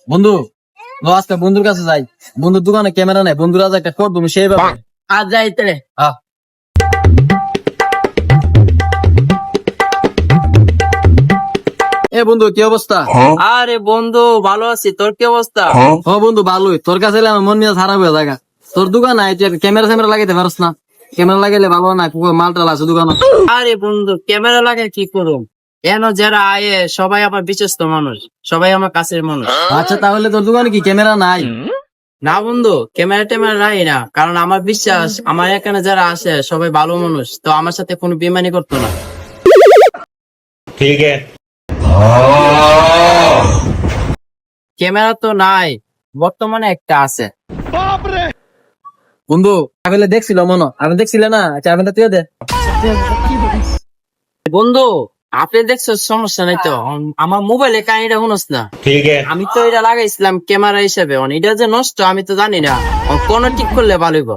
বন্ধু, আজকে বন্ধুর কাছে যাই। বন্ধুর দোকানে ক্যামেরা নাই, বন্ধুরা আজ একটা করবো সেইভাবে। আজ যাইতে রে। আহ, এ বন্ধু, কি অবস্থা? আরে বন্ধু, ভালো আছি, তোর কি অবস্থা? ও বন্ধু, ভালোই। তোর কাছে এলে আমার মন নিয়ে খারাপ হয়ে যায়। তোর দোকান নাই, তুই ক্যামেরা ট্যামেরা লাগাইতে পারস না? ক্যামেরা লাগাইলে ভালো না, মালটাল আছে দোকানে। আরে বন্ধু, ক্যামেরা লাগে কি করুম? এন যারা আয়ে সবাই আমার বিশ্বস্ত মানুষ, সবাই আমার কাছের মানুষ। আচ্ছা, তাহলে তোর দোকানে কি ক্যামেরা নাই? না বন্ধু, ক্যামেরা ট্যামেরা রাই না, কারণ আমার বিশ্বাস আমার এখানে যারা আসে সবাই ভালো মানুষ, তো আমার সাথে কোনো বেমানি করতো না। ठीक है। ক্যামেরা তো নাই, বর্তমানে একটা আছে। বন্ধু, তাহলে দেখছিল মনো, আমি দেখছিলে না? আচ্ছা, আমি তুইও দে। বন্ধু, আপনি দেখছো, সমস্যা নাই তো? আমার মোবাইলে কাহিনীটা শুনোস না? ठीक है। আমি তো এটা লাগাইছিলাম ক্যামেরা হিসেবে, এটা যে নষ্ট আমি তো জানি না। কোন ঠিক করলে ভালো হইব?